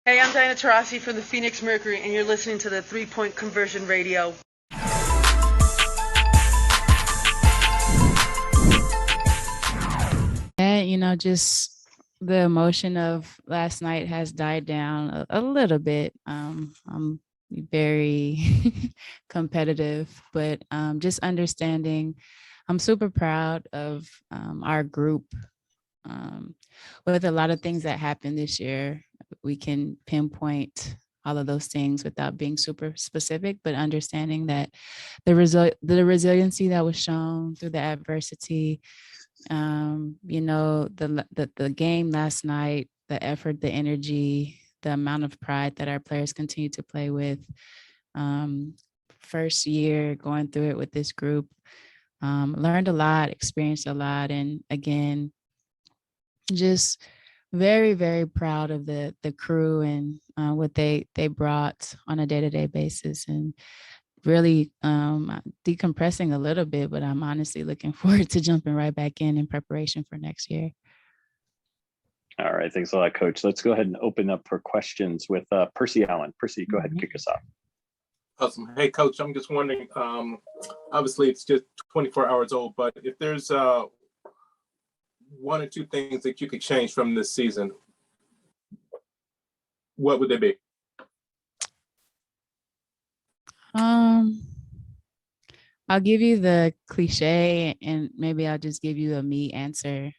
Hey, I'm Diana Taurasi from the Phoenix Mercury, and you're listening to the 3 Point Conversion Radio. And, just the emotion of last night has died down a little bit. I'm very competitive, but just understanding, I'm super proud of our group. Um, with a lot of things that happened this year, we can pinpoint all of those things without being super specific, but understanding that the resiliency that was shown through the adversity, the game last night, the effort, the energy, the amount of pride that our players continue to play with. Um, First year going through it with this group, learned a lot, experienced a lot, and again, just very, very proud of the crew and what they brought on a day-to-day basis, and really decompressing a little bit, but I'm honestly looking forward to jumping right back in preparation for next year. All right, thanks a lot, Coach. Let's go ahead and open up for questions with Percy Allen. Percy, go ahead and kick us off. Awesome. Hey, Coach, I'm just wondering, obviously it's just 24 hours old, but if there's one or two things that you could change from this season, what would they be? I'll give you the cliche, and maybe I'll just give you a me answer.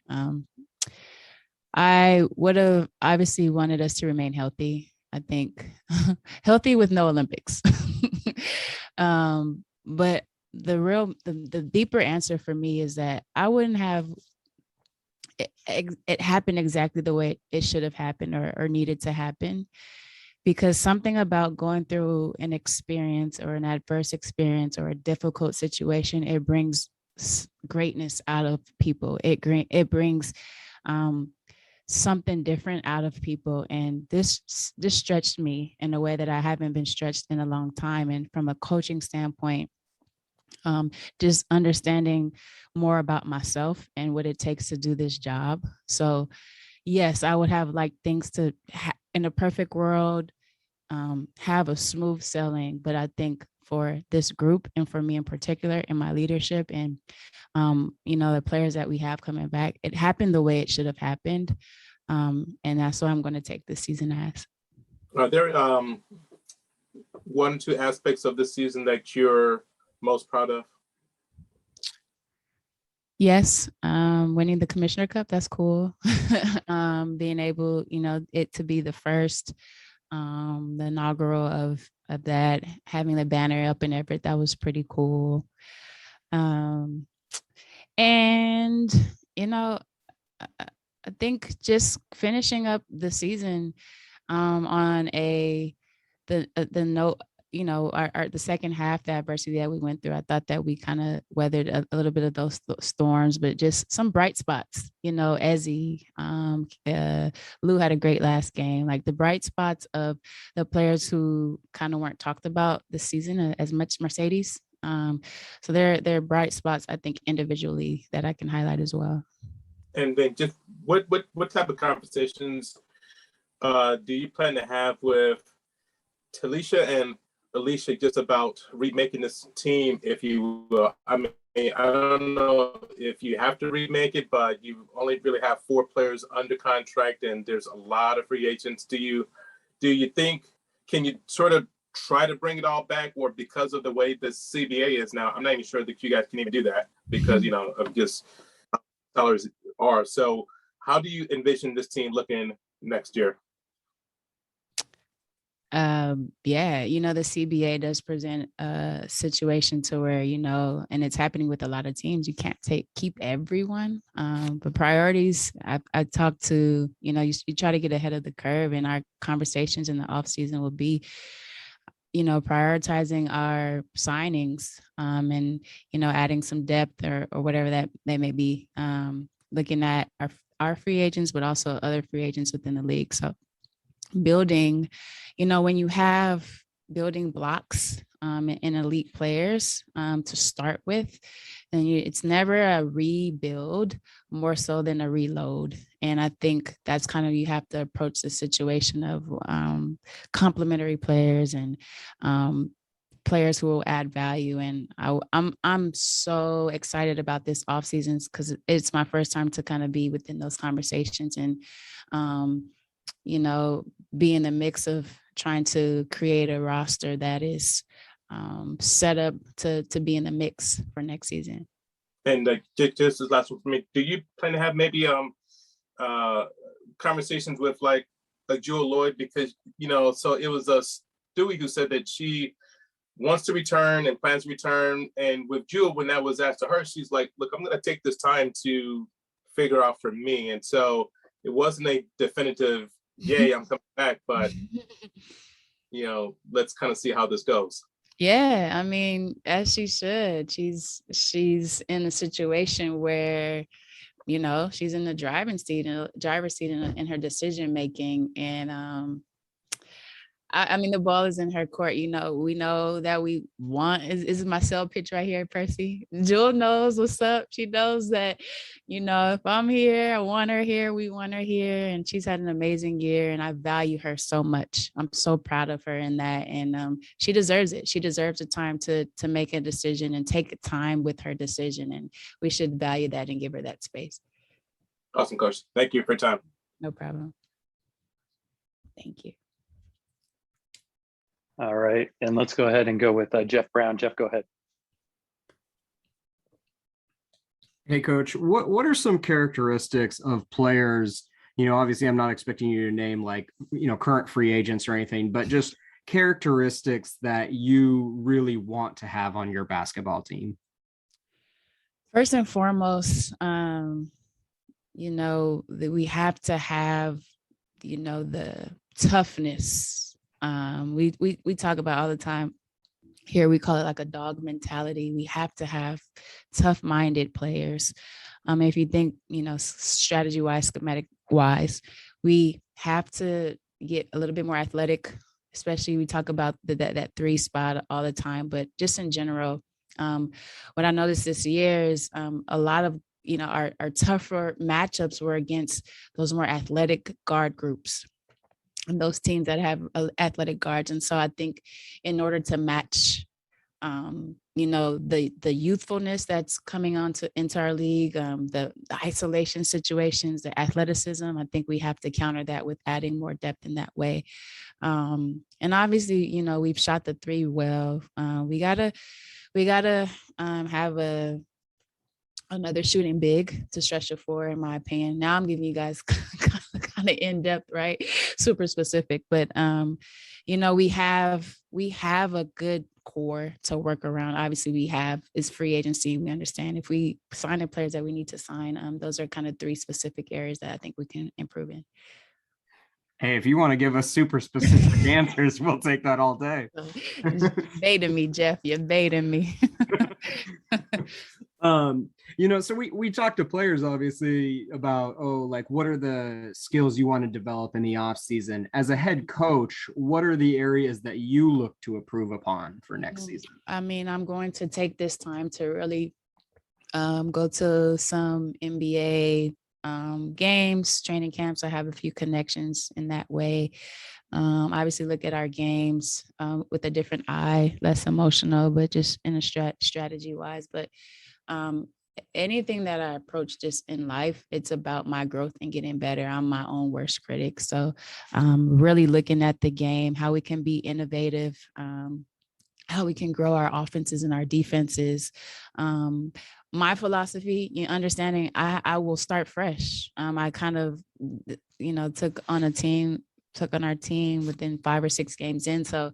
I would have obviously wanted us to remain healthy. I think healthy with no Olympics. But the deeper answer for me is that I wouldn't have it happened exactly the way it should have happened or needed to happen, because something about going through an experience or an adverse experience or a difficult situation, it brings greatness out of people. It brings something different out of people, and this stretched me in a way that I haven't been stretched in a long time. And from a coaching standpoint, just understanding more about myself and what it takes to do this job. So yes, I would have like things to in a perfect world, have a smooth sailing, but I think for this group and for me in particular in my leadership and the players that we have coming back, it happened the way it should have happened. And that's what I'm going to take this season as. Are there one or two aspects of this season that you're most proud of? Yes, winning the Commissioner Cup, that's cool. Being able, it to be the first, the inaugural of that, having the banner up and everything, that was pretty cool. And I think just finishing up the season on the note, the second half, the adversity that we went through, I thought that we kind of weathered a little bit of those storms, but just some bright spots. Ezzy, Lou had a great last game. Like the bright spots of the players who kind of weren't talked about this season as much. Mercedes. So there are bright spots, I think, individually that I can highlight as well. And then just what type of conversations do you plan to have with Talisha and Alicia just about remaking this team, if you will? I mean, I don't know if you have to remake it, but you only really have 4 players under contract, and there's a lot of free agents. Do you think, can you sort of try to bring it all back, or because of the way the CBA is now, I'm not even sure that you guys can even do that because of just salaries are. So how do you envision this team looking next year? The CBA does present a situation to where, and it's happening with a lot of teams, you can't keep everyone. But priorities, I talked to, you try to get ahead of the curve, and our conversations in the off season will be, prioritizing our signings, and, adding some depth or whatever that they may be, looking at our free agents, but also other free agents within the league. So building, when you have building blocks in elite players to start with. And it's never a rebuild more so than a reload. And I think that's kind of, you have to approach the situation of complementary players and players who will add value. And I'm so excited about this off seasons because it's my first time to kind of be within those conversations and, be in the mix of trying to create a roster that is set up to be in the mix for next season. And just this last one for me, do you plan to have maybe conversations with like Jewel Lloyd? Because, so it was Stewie who said that she wants to return and plans to return. And with Jewel, when that was asked to her, she's like, look, I'm going to take this time to figure out for me. And so it wasn't a definitive, yay, I'm coming back, but, let's kind of see how this goes. Yeah, I mean, as she should. She's in a situation where, she's in the driver's seat in her decision making. And I mean, the ball is in her court. We know that we want, is my cell pitch right here, Percy? Jewel knows what's up. She knows that, if I'm here, I want her here, we want her here. And she's had an amazing year and I value her so much. I'm so proud of her in that. And she deserves it. She deserves the time to make a decision and take time with her decision. And we should value that and give her that space. Awesome, Coach. Thank you for your time. No problem. Thank you. All right, and let's go ahead and go with Jeff Brown. Jeff, go ahead. Hey, Coach, what are some characteristics of players? Obviously, I'm not expecting you to name like, current free agents or anything, but just characteristics that you really want to have on your basketball team. First and foremost, that we have to have, the toughness. We talk about all the time here, we call it like a dog mentality. We have to have tough-minded players. If you think, strategy-wise, schematic-wise, we have to get a little bit more athletic, especially we talk about that three spot all the time, but just in general, what I noticed this year is a lot of, our tougher matchups were against those more athletic guard groups and those teams that have athletic guards. And so I think in order to match, the youthfulness that's coming into our league, the isolation situations, the athleticism, I think we have to counter that with adding more depth in that way. And obviously, we've shot the three well. We gotta have another shooting big to stretch the floor, in my opinion. Now I'm giving you guys kind of in depth, right? Super specific, but we have a good core to work around. Obviously, is free agency. We understand if we sign the players that we need to sign. Those are kind of three specific areas that I think we can improve in. Hey, if you want to give us super specific answers, we'll take that all day. You're baiting me, Jeff. You're baiting me. So we talked to players obviously about, what are the skills you want to develop in the off season? As a head coach, what are the areas that you look to improve upon for next season? I mean, I'm going to take this time to really go to some NBA games, training camps. I have a few connections in that way. Obviously look at our games with a different eye, less emotional, but just in a strategy wise. But anything that I approach just in life, it's about my growth and getting better. I'm my own worst critic. So really looking at the game, how we can be innovative, how we can grow our offenses and our defenses. My philosophy, understanding I will start fresh. I kind of, took on our team within 5 or 6 games in. So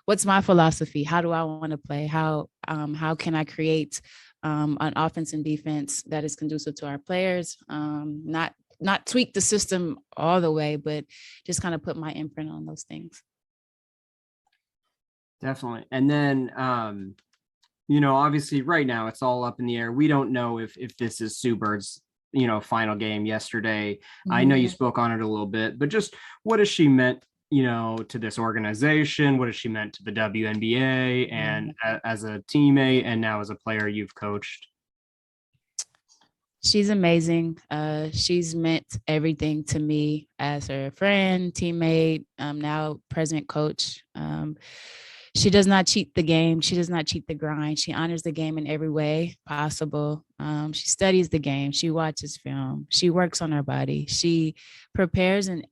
what's my philosophy? How do I want to play? How can I create an offense and defense that is conducive to our players? Not tweak the system all the way, but just kind of put my imprint on those things. Definitely. And then, obviously right now it's all up in the air. We don't know if this is Sue Bird's, final game yesterday. Mm-hmm. I know you spoke on it a little bit, but just what has she meant to this organization? What has she meant to the WNBA and as a teammate and now as a player you've coached? She's amazing. She's meant everything to me as her friend, teammate, now present coach. She does not cheat the game. She does not cheat the grind. She honors the game in every way possible. She studies the game. She watches film. She works on her body. She prepares in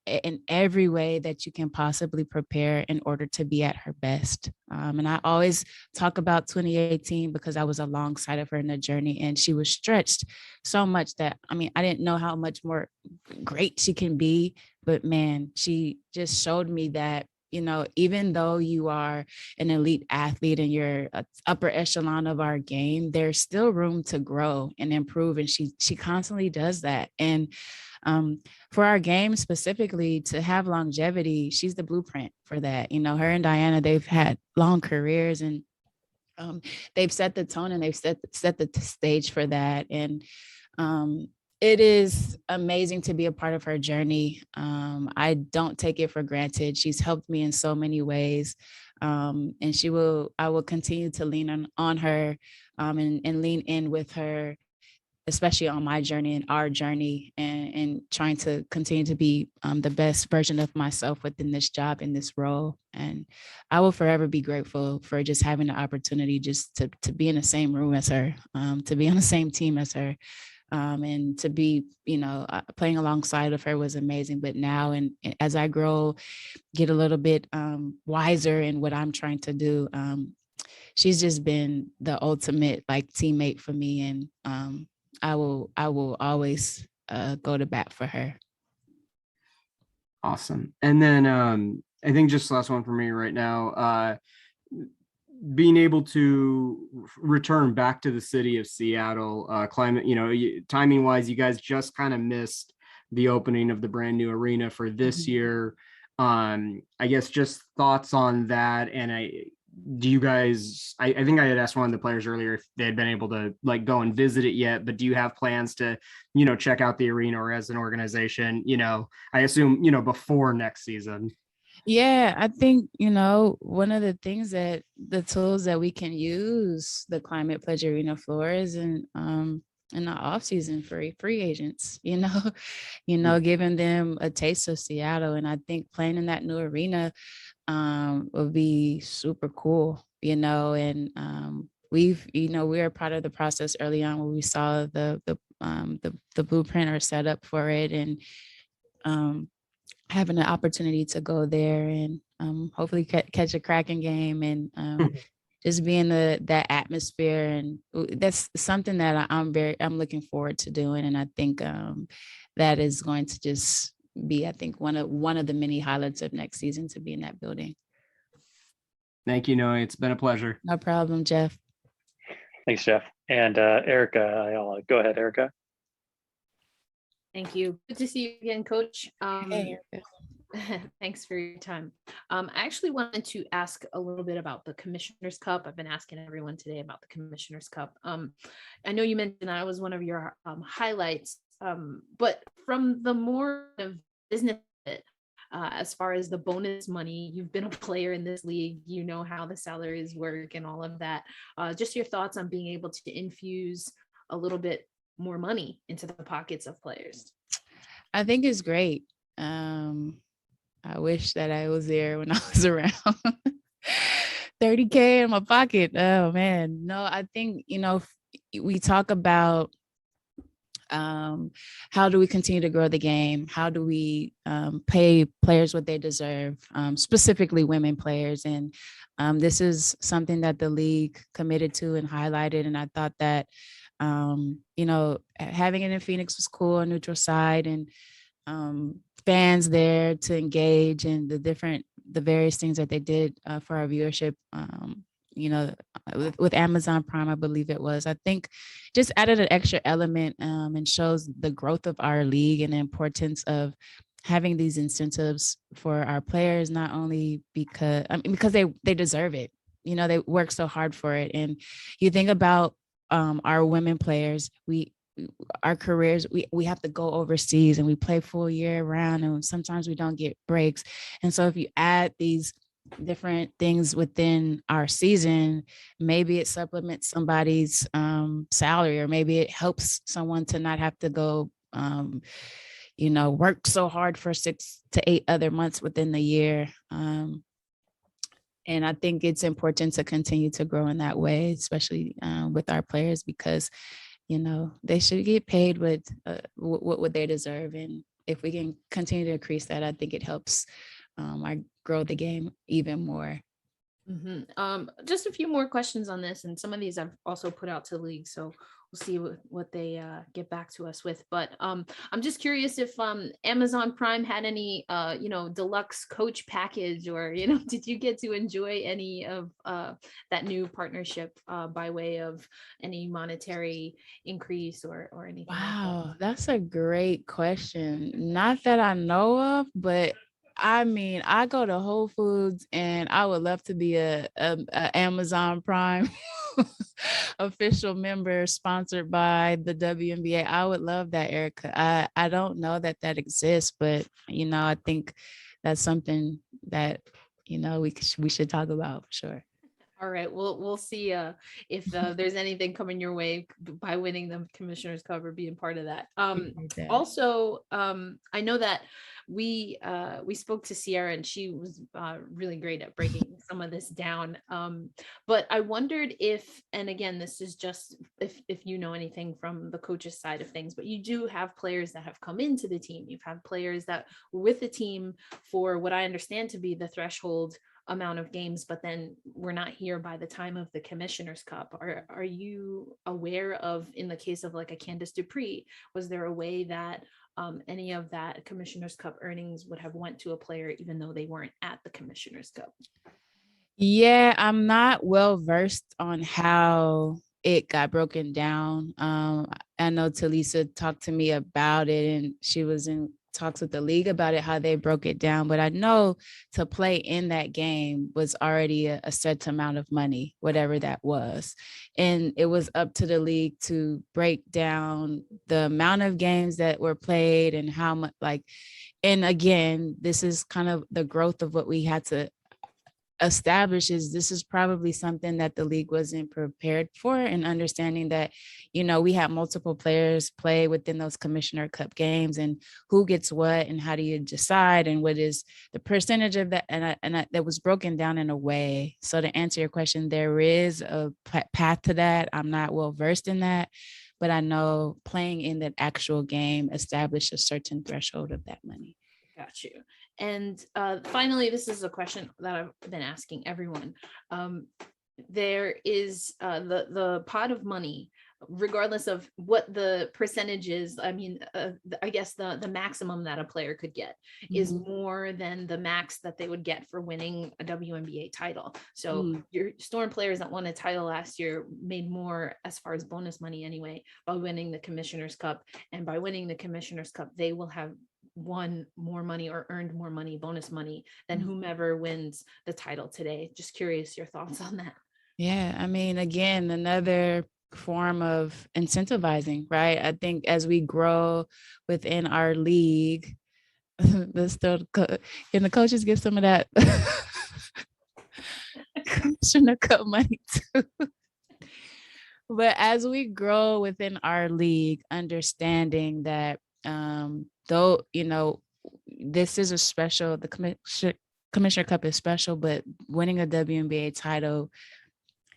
every way that you can possibly prepare in order to be at her best. And I always talk about 2018 because I was alongside of her in the journey, and she was stretched so much that, I didn't know how much more great she can be, but man, she just showed me that, even though you are an elite athlete and you're an upper echelon of our game, there's still room to grow and improve. And she constantly does that. And for our game specifically, to have longevity, she's the blueprint for that. Her and Diana, they've had long careers, and they've set the tone and they've set the stage for that. And it is amazing to be a part of her journey. I don't take it for granted. She's helped me in so many ways. And I will continue to lean on her and lean in with her, especially on my journey and our journey, and trying to continue to be the best version of myself within this job, in this role. And I will forever be grateful for just having the opportunity just to be in the same room as her, to be on the same team as her. And to be, playing alongside of her was amazing. But now, and as I grow, get a little bit wiser in what I'm trying to do, she's just been the ultimate teammate for me. And I will always go to bat for her. Awesome. And then I think just the last one for me right now, being able to return back to the city of Seattle, climate, timing wise, you guys just kind of missed the opening of the brand new arena for this year. I guess just thoughts on that. And I think I had asked one of the players earlier if they had been able to go and visit it yet, but do you have plans to, check out the arena, or as an organization, I assume, before next season? Yeah, I think, one of the things that the tools that we can use the Climate Pledge Arena for is in the off season for free agents, giving them a taste of Seattle. And I think playing in that new arena would be super cool, and we're part of the process early on where we saw the blueprint or setup for it, and having the opportunity to go there and hopefully catch a Kraken game, and just be in that atmosphere. And that's something that I'm looking forward to doing. And I think that is going to just be, I think, one of the many highlights of next season, to be in that building. Thank you, Noe. It's been a pleasure. No problem, Jeff. Thanks, Jeff. And Erica Ayala. Go ahead, Erica. Thank you. Good to see you again, Coach. Hey, Thanks for your time. I actually wanted to ask a little bit about the Commissioner's Cup. I've been asking everyone today about the Commissioner's Cup. I know you mentioned that was one of your highlights, but from the more business, as far as the bonus money, you've been a player in this league, you know how the salaries work and all of that. Just your thoughts on being able to infuse a little bit more money into the pockets of players. I think it's great. I wish that I was there when I was around. $30K in my pocket. Oh man. No, I think, we talk about how do we continue to grow the game? How do we pay players what they deserve, specifically women players? And this is something that the league committed to and highlighted. And I thought that, having it in Phoenix was cool, a neutral side, and fans there to engage in the various things that they did for our viewership. With Amazon Prime, I believe it was, I think just added an extra element and shows the growth of our league and the importance of having these incentives for our players, not only because they deserve it. They work so hard for it. And you think about our women players, we our careers, we have to go overseas and we play full year round, and sometimes we don't get breaks. And so if you add these different things within our season, maybe it supplements somebody's salary, or maybe it helps someone to not have to go work so hard for 6 to 8 other months within the year. And I think it's important to continue to grow in that way, especially with our players, because, they should get paid with what they deserve. And if we can continue to increase that, I think it helps I grow the game even more. Just a few more questions on this, and some of these I've also put out to the league, so we'll see what they get back to us with. But I'm just curious if Amazon Prime had any deluxe coach package, or did you get to enjoy any of that new partnership by way of any monetary increase or anything like that? Wow, that's a great question. Not that I know of, but I mean, I go to Whole Foods and I would love to be a Amazon Prime official member sponsored by the WNBA. I would love that, Erica. I don't know that exists, but I think that's something that we should talk about for sure. All right, we'll see if there's anything coming your way by winning the Commissioner's Cup or being part of that. Also, I know that we spoke to Sierra, and she was really great at breaking some of this down. But I wondered if, and again, this is just if you know anything from the coaches side of things, but you do have players that have come into the team. You've had players that were with the team for what I understand to be the threshold amount of games, but then we're not here by the time of the Commissioner's Cup. Are you aware of, in the case of like a Candace Dupree, was there a way that any of that Commissioner's Cup earnings would have went to a player even though they weren't at the Commissioner's Cup? Yeah, I'm not well versed on how it got broken down. I know Talisa talked to me about it, and she was in talks with the league about it, how they broke it down. But I know to play in that game was already a set amount of money, whatever that was. And it was up to the league to break down the amount of games that were played and how much, and again, this is kind of the growth of what we had to establishes. This is probably something that the league wasn't prepared for, and understanding that we have multiple players play within those Commissioner Cup games, and who gets what, and how do you decide, and what is the percentage of that, and that was broken down in a way. So to answer your question, there is a path to that. I'm not well versed in that, but I know playing in that actual game established a certain threshold of that money. Got you. And finally, this is a question that I've been asking everyone. There is the pot of money, regardless of what the percentage is. I mean, I guess the maximum that a player could get is more than the max that they would get for winning a WNBA title. So your Storm players that won a title last year made more, as far as bonus money anyway, by winning the Commissioner's Cup. And by winning the Commissioner's Cup, they will have won more money or earned more money, bonus money, than whomever wins the title today. Just curious your thoughts on that. Yeah, I mean, again, another form of incentivizing, right? I think as we grow within our league, can the coaches get some of that Commissioner Cup money too? But as we grow within our league, understanding that though, this is a special, the Commissioner Cup is special, but winning a WNBA title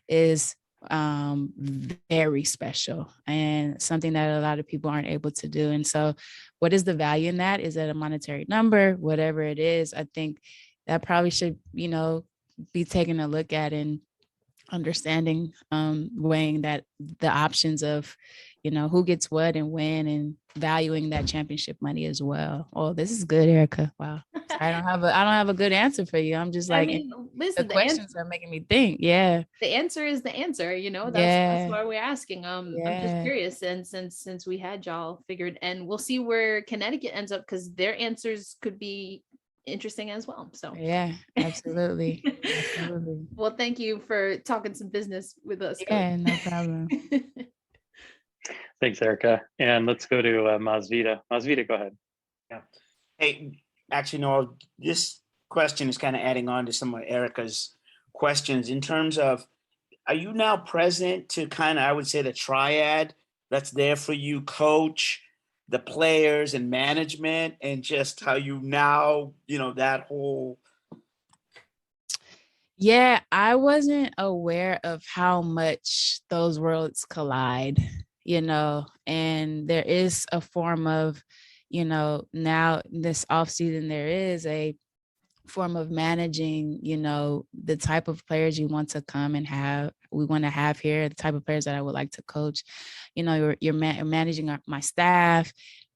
is very special, and something that a lot of people aren't able to do. And so what is the value in that? Is that a monetary number? Whatever it is, I think that probably should, be taken a look at, and understanding, weighing that the options of, who gets what and when, and valuing that championship money as well. Oh, this is good, Erica. Wow. I don't have a good answer for you. I'm just like, listen, the questions are making me think. Yeah. The answer is the answer, that's why we're asking. I'm just curious. And since we had y'all figured, and we'll see where Connecticut ends up, because their answers could be interesting as well. So yeah, absolutely. Absolutely. Well, thank you for talking some business with us. Yeah, no problem. Thanks, Erica. And let's go to Masvita. Masvita, go ahead. Yeah. Hey, actually, no, this question is kind of adding on to some of Erica's questions in terms of, are you now present to kind of, I would say, the triad that's there for you, coach, the players and management, and just how you now, that whole. Yeah, I wasn't aware of how much those worlds collide, and there is a form of, now this off season, there is a form of managing, the type of players you want to come and we want to have here, the type of players that I would like to coach. You're managing my staff,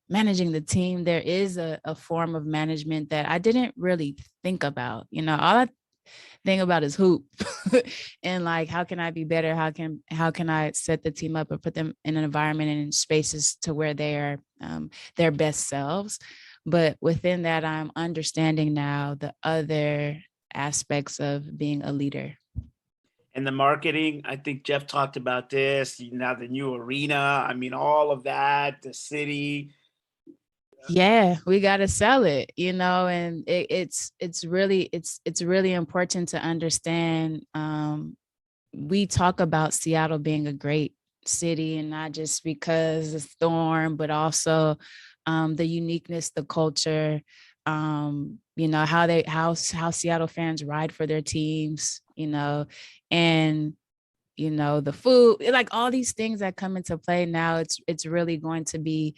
managing the team. There is a form of management that I didn't really think about. All I think about is hoop and like, how can I be better? How can I set the team up and put them in an environment and in spaces to where they are their best selves. But within that, I'm understanding now the other aspects of being a leader. And the marketing, I think Jeff talked about this, now the new arena, I mean, all of that, the city. Yeah, we got to sell it, and it's really important to understand. We talk about Seattle being a great city, and not just because of Storm, but also the uniqueness, the culture, how Seattle fans ride for their teams, and the food, like all these things that come into play now. It's really going to be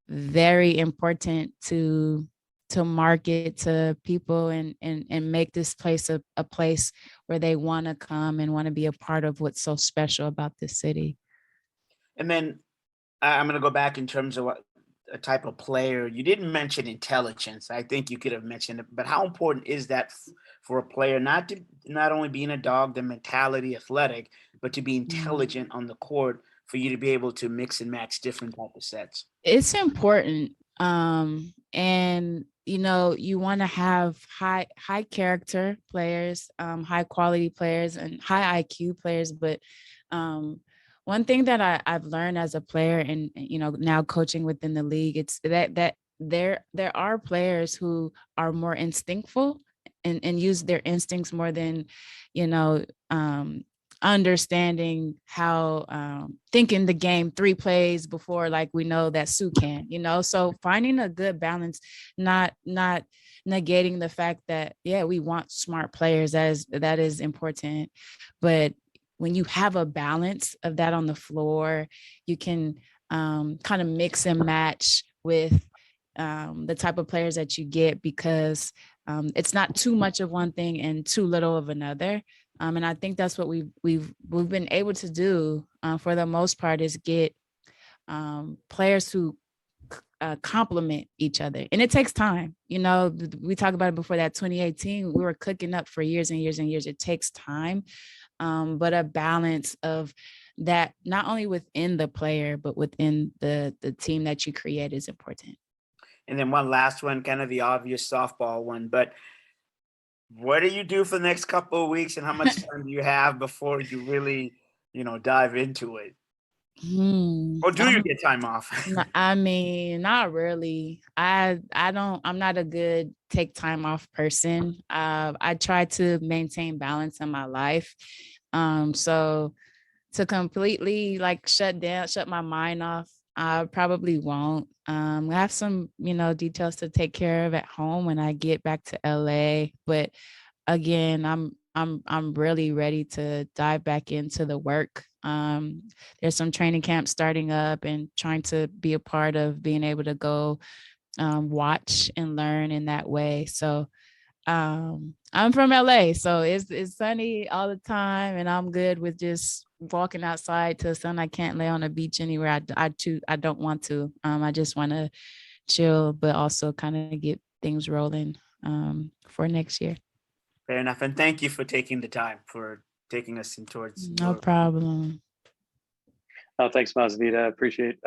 very important to market to people and make this place a place where they want to come and want to be a part of what's so special about this city. And then I'm going to go back in terms of what a type of player. You didn't mention intelligence. I think you could have mentioned it, but how important is that for a player, not only being a dog, the mentality, athletic, but to be intelligent on the court, for you to be able to mix and match different type of sets? It's important. And you want to have high character players, high quality players, and high IQ players. But one thing that I've learned as a player, and now coaching within the league, it's that there are players who are more instinctful and use their instincts more than understanding how thinking the game 3 plays before, like we know that Sue can, so finding a good balance, not negating the fact that, yeah, we want smart players, that is important. But when you have a balance of that on the floor, you can kind of mix and match with the type of players that you get, because it's not too much of one thing and too little of another. And I think that's what we've been able to do for the most part, is get players who complement each other. And it takes time. We talked about it before, that 2018, we were cooking up for years and years and years. It takes time, but a balance of that, not only within the player, but within the team that you create, is important. And then one last one, kind of the obvious softball one, but what do you do for the next couple of weeks, and how much time do you have before you really, dive into it? Or do you get time off? I mean, not really. I'm not a good take time off person. I try to maintain balance in my life. So to completely shut my mind off, I probably won't. I have some, details to take care of at home when I get back to LA. But again, I'm really ready to dive back into the work. There's some training camps starting up, and trying to be a part of being able to go watch and learn in that way. So I'm from LA, so it's sunny all the time, and I'm good with just walking outside to the sun. I can't lay on a beach anywhere. I don't want to. I just want to chill, but also kind of get things rolling for next year. Fair enough. And thank you for taking the time, for taking us in towards. No problem. Thanks, Masvita. I appreciate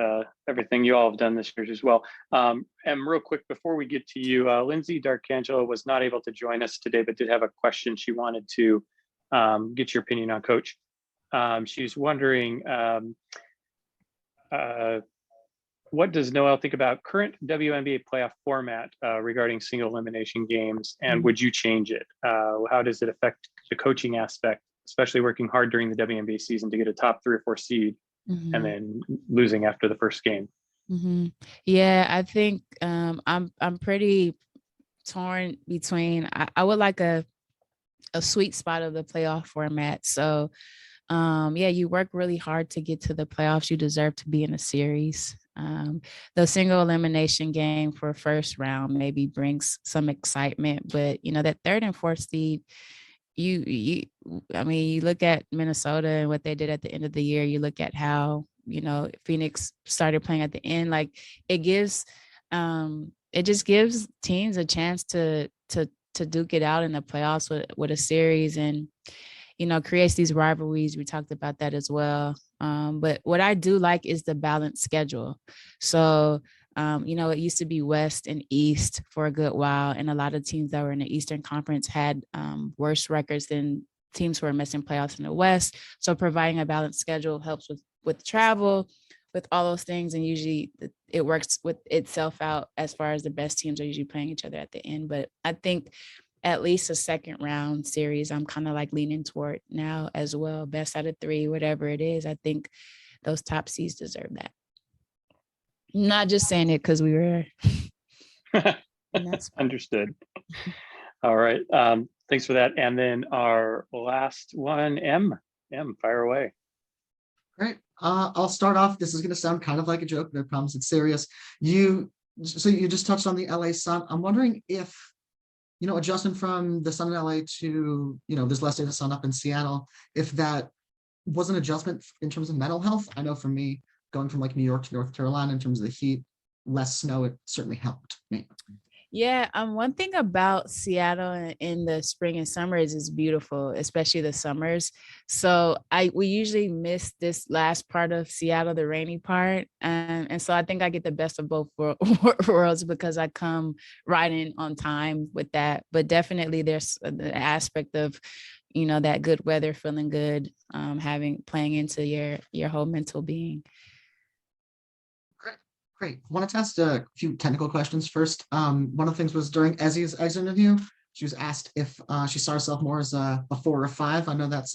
everything you all have done this year as well. And real quick, before we get to you, Lindsay D'Arcangelo was not able to join us today, but did have a question she wanted to get your opinion on, Coach. She's wondering, what does Noel think about current WNBA playoff format regarding single elimination games, and would you change it? How does it affect the coaching aspect, especially working hard during the WNBA season to get a top 3 or 4 seed and then losing after the first game? Yeah, I think I'm pretty torn between. I would like a sweet spot of the playoff format. So yeah, you work really hard to get to the playoffs. You deserve to be in a series. The single elimination game for first round maybe brings some excitement, but that third and fourth seed, I mean, you look at Minnesota and what they did at the end of the year. You look at how Phoenix started playing at the end. Like it just gives teams a chance to duke it out in the playoffs with a series, and creates these rivalries. We talked about that as well. But what I do like is the balanced schedule. So, it used to be West and East for a good while, and a lot of teams that were in the Eastern Conference had worse records than teams who are missing playoffs in the West. So providing a balanced schedule helps with travel, with all those things, and usually it works with itself out as far as the best teams are usually playing each other at the end. But I think at least a second round series, I'm kind of like leaning toward now as well. Best out of 3, whatever it is. I think those top seeds deserve that. I'm not just saying it because we were. Understood. All right. Thanks for that. And then our last one, M, fire away. Great. I'll start off. This is going to sound kind of like a joke, but I promise it's serious. You just touched on the LA Sun. I'm wondering if, adjusting from the sun in LA to, this last day of the sun up in Seattle, if that was an adjustment in terms of mental health. I know for me, going from like New York to North Carolina in terms of the heat, less snow, it certainly helped me. Yeah, one thing about Seattle in the spring and summer is it's beautiful, especially the summers. So we usually miss this last part of Seattle, the rainy part, and so I think I get the best of both worlds because I come right in on time with that. But definitely, there's the aspect of that good weather, feeling good, playing into your whole mental being. Great. Wanted to ask a few technical questions first. One of the things was during Ezzy's exit interview, she was asked if she saw herself more as a 4 or 5. I know that's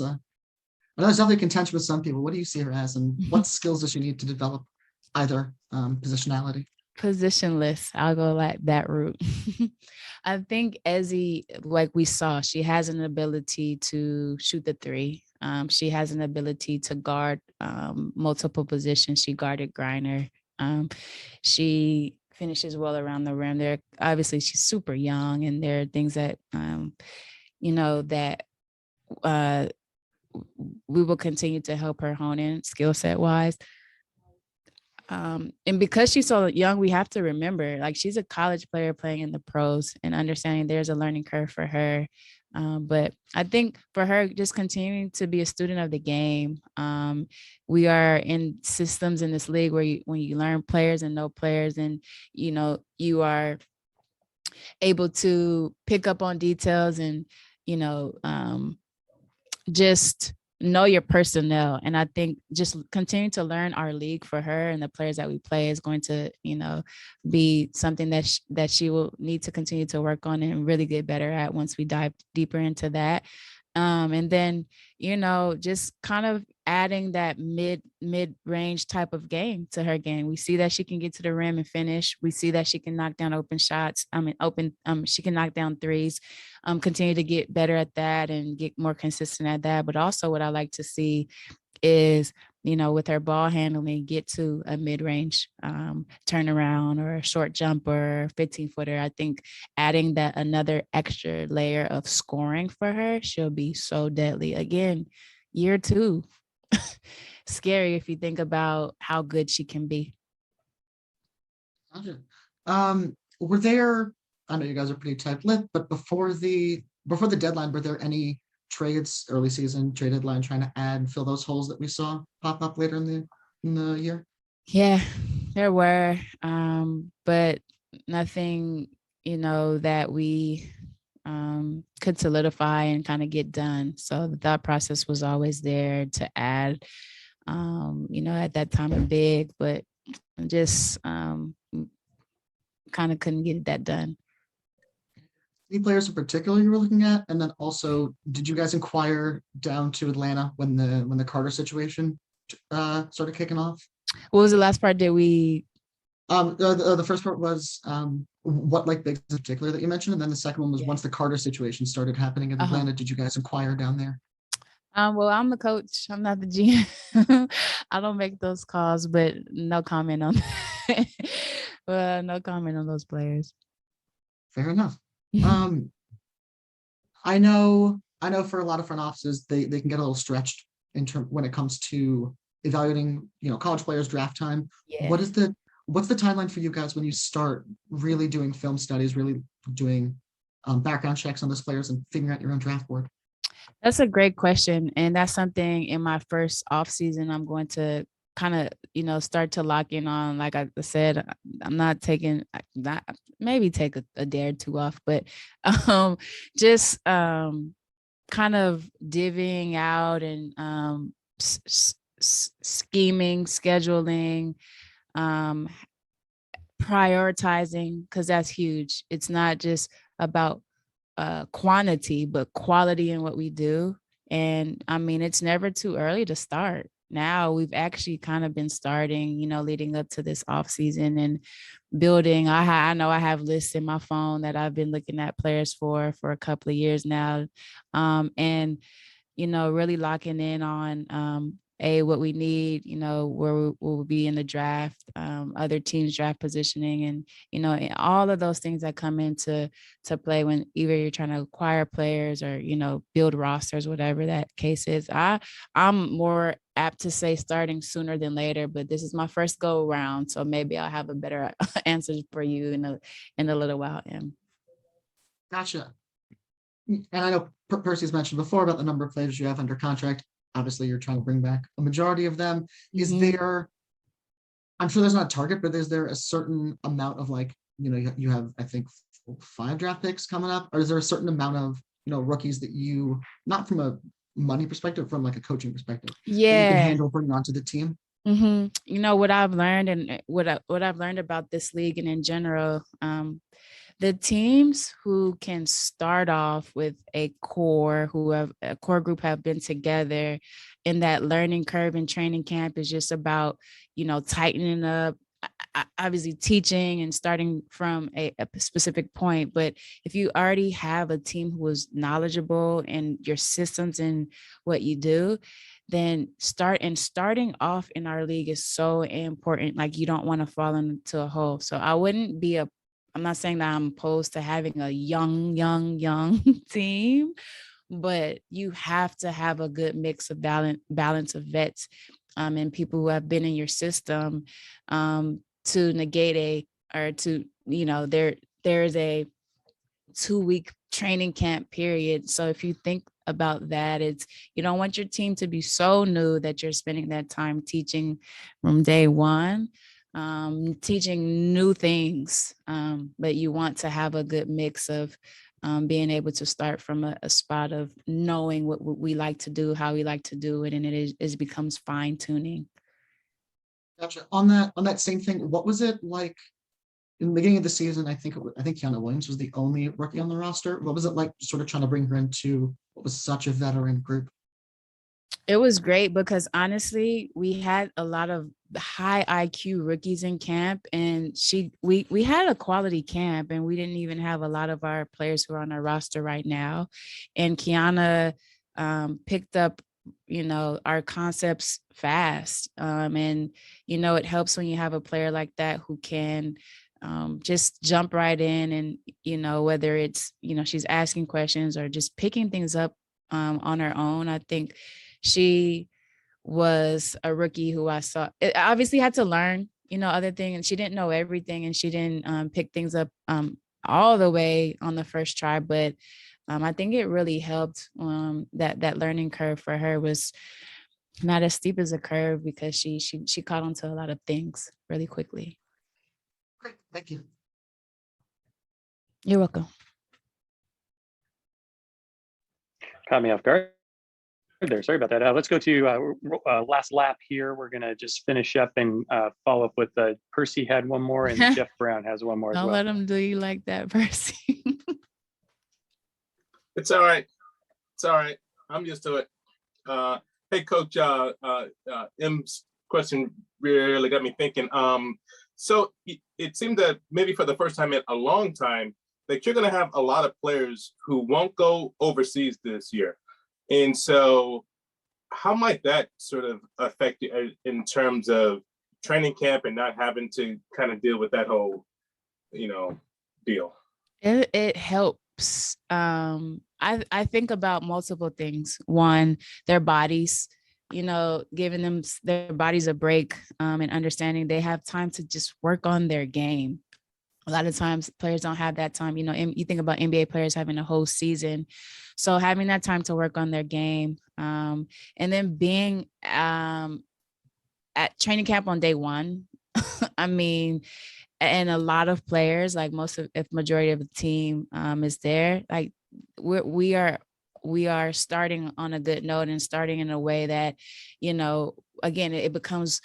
definitely contention with some people. What do you see her as, and what skills does she need to develop either positionality? Positionless. I'll go like that route. I think Ezzy, like we saw, she has an ability to shoot the 3. She has an ability to guard multiple positions. She guarded Griner. She finishes well around the rim. Obviously she's super young, and there are things that that we will continue to help her hone in skill set wise. And because she's so young, we have to remember, like, she's a college player playing in the pros, and understanding there's a learning curve for her. But I think for her, just continuing to be a student of the game. We are in systems in this league where when you learn players and know players, and you are able to pick up on details and just know your personnel. And I think just continue to learn our league for her and the players that we play is going to, be something that she will need to continue to work on and really get better at once we dive deeper into that. And then, just kind of adding that mid-range type of game to her game. We see that she can get to the rim and finish. We see that she can knock down open shots. She can knock down 3s, continue to get better at that and get more consistent at that. But also what I like to see is, with her ball handling, get to a mid-range turnaround or a short jumper, 15-footer. I think adding that another extra layer of scoring for her, she'll be so deadly. Again, year 2. Scary if you think about how good she can be. Were there, I know you guys are pretty tight-lipped, but before the deadline, were there any trades, early season trade deadline, trying to fill those holes that we saw pop up later in the year? Yeah, there were, but nothing, that we could solidify and kind of get done. So the thought process was always there to add at that time a big, but just kind of couldn't get that done. Any players in particular you were looking at? And then also, did you guys inquire down to Atlanta when the Carter situation started kicking off? What was the last part? Did we? The first part was what like bigs in particular that you mentioned, and then the second one was once the Carter situation started happening in Atlanta, did you guys inquire down there? Well, I'm the coach. I'm not the GM. I don't make those calls, but no comment on that. Well, no comment on those players. Fair enough. I know for a lot of front offices, they can get a little stretched in term when it comes to evaluating, college players draft time. Yeah. What's the timeline for you guys when you start really doing film studies, really doing background checks on those players and figuring out your own draft board? That's a great question. And that's something in my first off season I'm going to kind of, start to lock in on. Like I said, I'm not taking that, maybe take a day or two off, but just kind of divvying out and scheming, scheduling, prioritizing, because that's huge. It's not just about quantity, but quality in what we do. And I mean, it's never too early to start. Now we've actually kind of been starting, leading up to this off season and building. I know I have lists in my phone that I've been looking at players for a couple of years now. And, really locking in on what we need, where we'll be in the draft, other teams' draft positioning, and all of those things that come into play when either you're trying to acquire players or build rosters, whatever that case is. I'm more apt to say starting sooner than later, but this is my first go around, so maybe I'll have a better answer for you in a little while. Gotcha. And I know Percy's mentioned before about the number of players you have under contract. Obviously, you're trying to bring back a majority of them. Is there, I'm sure there's not a target, but is there a certain amount of you have, I think, 5 draft picks coming up? Or is there a certain amount of, rookies that you, not from a money perspective, from like a coaching perspective, that you can handle bringing onto the team? What I've learned and what I've learned about this league and in general, the teams who can start off with a core group have been together, and that learning curve in training camp is just about, tightening up, obviously teaching and starting from a specific point. But if you already have a team who is knowledgeable in your systems and what you do, then starting off in our league is so important. Like, you don't want to fall into a hole. So I'm not saying that I'm opposed to having a young team, but you have to have a good mix of balance of vets and people who have been in your system to negate there's a 2-week training camp period. So if you think about that, you don't want your team to be so new that you're spending that time teaching from day one, teaching new things, but you want to have a good mix of being able to start from a spot of knowing what we like to do, how we like to do it, and it becomes fine tuning. Gotcha. On that same thing, what was it like in the beginning of the season? I think Kiana Williams was the only rookie on the roster. What was it like sort of trying to bring her into what was such a veteran group? It was great because honestly, we had a lot of high IQ rookies in camp, and we had a quality camp, and we didn't even have a lot of our players who are on our roster right now. And Kiana picked up, our concepts fast. And, it helps when you have a player like that who can just jump right in and, whether it's, she's asking questions or just picking things up on her own. I think she was a rookie who I saw obviously had to learn, other things, and she didn't know everything, and she didn't pick things up all the way on the first try. But I think it really helped. That learning curve for her was not as steep as a curve because she caught on to a lot of things really quickly. Great, thank you. You're welcome. Caught me off guard. There. Sorry about that. Let's go to last lap here. We're going to just finish up and follow up with Percy had one more and Jeff Brown has one more as Don't well. let them do you like that, Percy. It's all right. It's all right. I'm used to it. Hey, Coach, M's question really got me thinking. So it seemed that maybe for the first time in a long time, that you're going to have a lot of players who won't go overseas this year. And so how might that sort of affect you in terms of training camp and not having to kind of deal with that whole, deal? It helps. I think about multiple things. One, their bodies, giving them their bodies a break, and understanding they have time to just work on their game. A lot of times players don't have that time. You think about NBA players having a whole season. So having that time to work on their game, and then being at training camp on day one. I mean, and a lot of players, like if majority of the team is there, like we are starting on a good note and starting in a way that, again, it becomes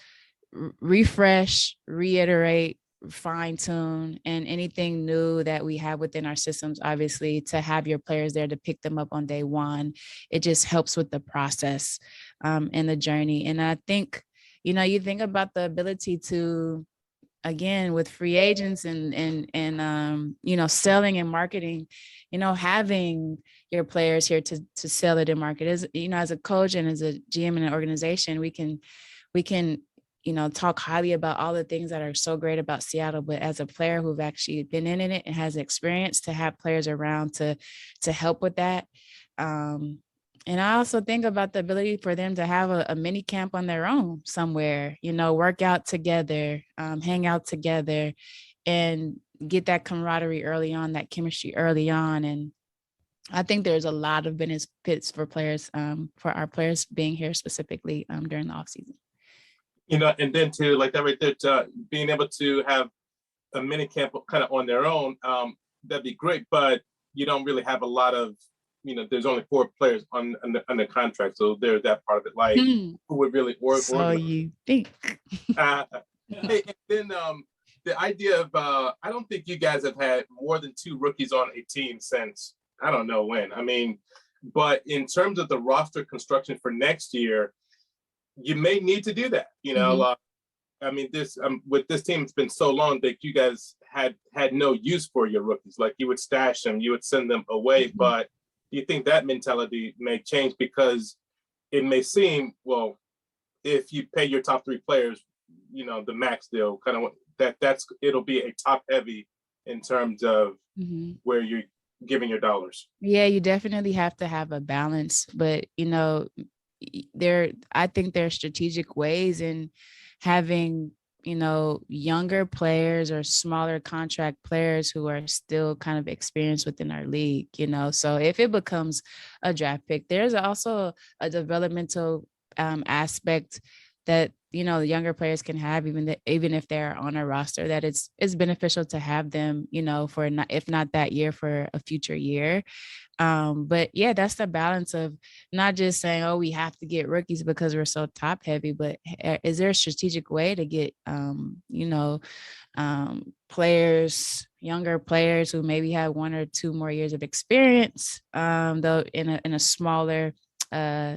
refresh, reiterate, fine tune, and anything new that we have within our systems, obviously, to have your players there to pick them up on day one. It just helps with the process and the journey. And I think, you think about the ability to, again, with free agents and selling and marketing, having your players here to sell it and market is, as a coach and as a GM in an organization, we can talk highly about all the things that are so great about Seattle, but as a player who've actually been in it and has experience, to have players around to help with that. And I also think about the ability for them to have a mini camp on their own somewhere, work out together, hang out together, and get that camaraderie early on, that chemistry early on. And I think there's a lot of benefits for players, for our players being here specifically during the off season. And then too, like that right there, being able to have a mini camp kind of on their own, that'd be great. But you don't really have a lot of, there's only 4 players on the contract, so there's that part of it. Like, who would really So organize? you think? Hey, and then the idea of I don't think you guys have had more than 2 rookies on a team since I don't know when. I mean, but in terms of the roster construction for next year, you may need to do that. I mean, this with this team, it's been so long that you guys had no use for your rookies. Like, you would stash them, you would send them away. But do you think that mentality may change? Because it may seem, well, if you pay your top 3 players, the max deal, kind of it'll be a top heavy in terms of where you're giving your dollars. Yeah, you definitely have to have a balance, but I think there are strategic ways in having, younger players or smaller contract players who are still kind of experienced within our league, so if it becomes a draft pick, there's also a developmental aspect that, the younger players can have, even if they're on a roster, that it's beneficial to have them, for if not that year, for a future year. But yeah, that's the balance of not just saying, oh, we have to get rookies because we're so top heavy, but is there a strategic way to get, players, younger players who maybe have 1 or 2 more years of experience, though in a smaller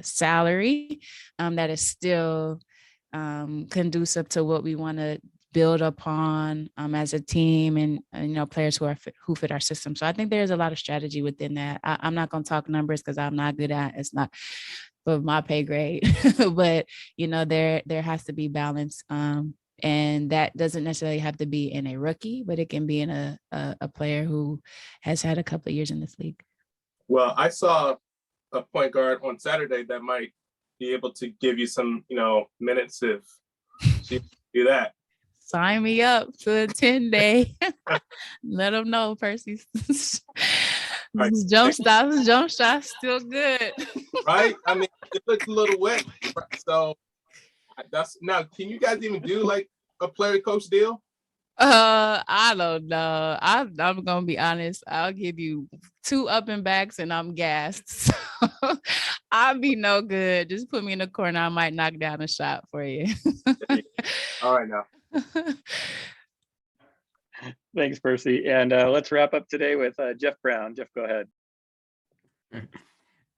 salary, that is still conducive to what we want to build upon as a team, and players who fit our system. So I think there's a lot of strategy within that. I'm not going to talk numbers because I'm not good at it's not for my pay grade, but there has to be balance, and that doesn't necessarily have to be in a rookie, but it can be in a player who has had a couple of years in this league. Well, I saw a point guard on Saturday that might be able to give you some, minutes if she do that. Sign me up to a 10-day. Let them know, Percy. Right. Jump shots still good. Right? I mean, it looks a little wet. So that's now, can you guys even do like a player coach deal? I don't know. I'm gonna be honest. I'll give you 2 up and backs and I'm gassed. So I'll be no good. Just put me in the corner. I might knock down a shot for you. All right now. Thanks, Percy. And let's wrap up today with Jeff Brown. Jeff, go ahead.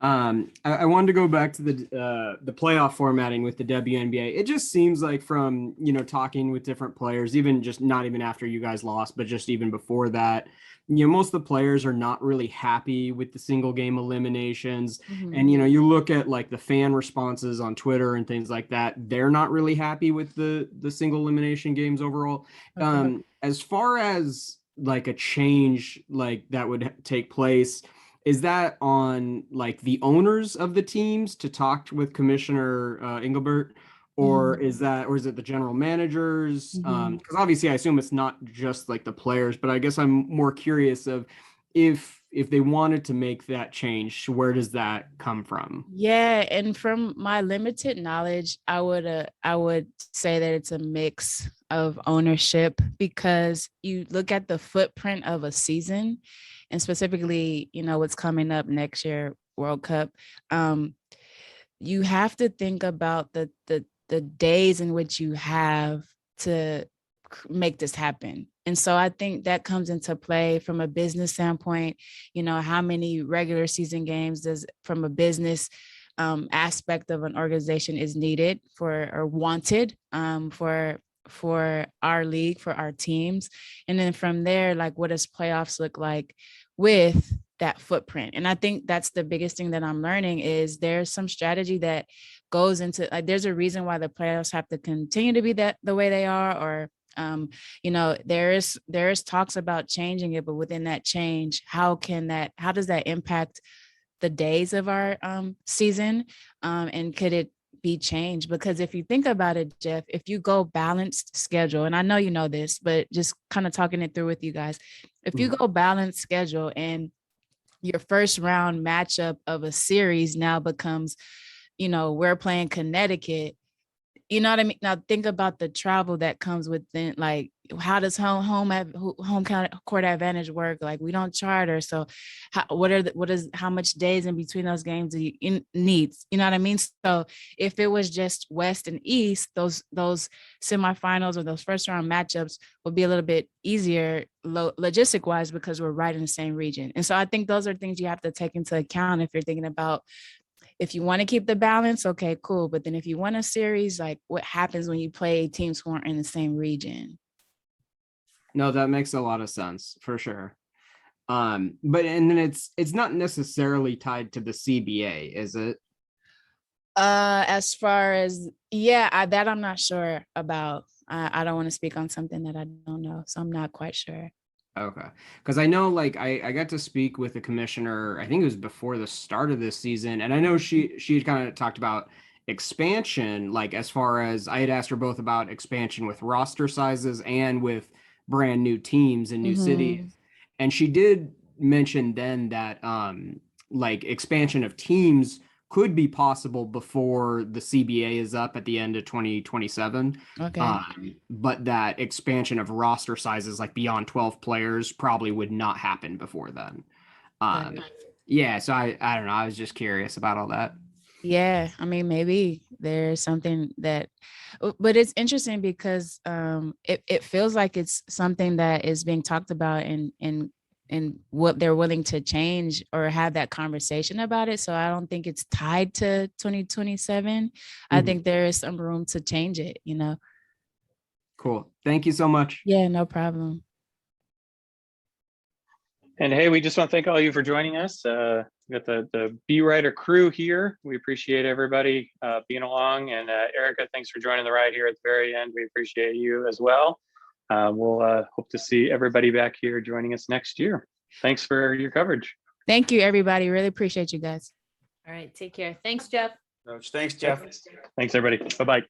I wanted to go back to the playoff formatting with the WNBA. It just seems like from, talking with different players, even just not even after you guys lost, but just even before that, most of the players are not really happy with the single game eliminations. Mhm. And, you look at like the fan responses on Twitter and things like that, they're not really happy with the single elimination games overall. Okay. As far as like a change like that would take place, is that on like the owners of the teams to talk with Commissioner Engelbert, or Mhm. is it the general managers? Mhm. Because obviously I assume it's not just like the players, but I guess I'm more curious of if they wanted to make that change, where does that come from? Yeah, and from my limited knowledge, I would say that it's a mix of ownership because you look at the footprint of a season, and specifically, what's coming up next year, World Cup. You have to think about the days in which you have to make this happen. And so I think that comes into play from a business standpoint. How many regular season games does from a business aspect of an organization is needed for or wanted for our league, for our teams. And then from there, like what does playoffs look like with that footprint? And I think that's the biggest thing that I'm learning is there's some strategy that goes into like there's a reason why the playoffs have to continue to be that the way they are, or there is talks about changing it, but within that change, how does that impact the days of our season, and could it be changed? Because if you think about it, Jeff, if you go balanced schedule, and I know you know this, but just kind of talking it through with you guys, if you go balanced schedule and your first round matchup of a series now becomes, we're playing Connecticut. You know what I mean? Now think about the travel that comes within, like, how does home court advantage work? Like, we don't charter. So how much days in between those games do you needs? You know what I mean? So if it was just West and East, those semifinals or those first round matchups would be a little bit easier logistic wise because we're right in the same region. And so I think those are things you have to take into account if you're thinking about, if you want to keep the balance, okay, cool. But then if you want a series, like what happens when you play teams who aren't in the same region? No, that makes a lot of sense for sure. But and then it's not necessarily tied to the CBA, is it? As far as, yeah, that I'm not sure about. I don't want to speak on something that I don't know, so I'm not quite sure. Okay. Because I know like I got to speak with the commissioner, I think it was before the start of this season. And I know she had kind of talked about expansion, like as far as I had asked her both about expansion with roster sizes and with brand new teams and new cities. And she did mention then that like expansion of teams could be possible before the CBA is up at the end of 2027. Okay. But that expansion of roster sizes, like beyond 12 players, probably would not happen before then. Yeah, so I don't know. I was just curious about all that. Yeah, I mean, maybe there's something that, but it's interesting because it feels like it's something that is being talked about and what they're willing to change or have that conversation about it. So I don't think it's tied to 2027. I think there is some room to change it, Cool. Thank you so much. Yeah, no problem. And hey, we just want to thank all of you for joining us. We got the B Writer crew here. We appreciate everybody being along. And Erica, thanks for joining the ride here at the very end. We appreciate you as well. We'll hope to see everybody back here joining us next year. Thanks for your coverage. Thank you, everybody. Really appreciate you guys. All right, take care. Thanks, Jeff. Thanks, Jeff. Thanks, everybody. Bye-bye.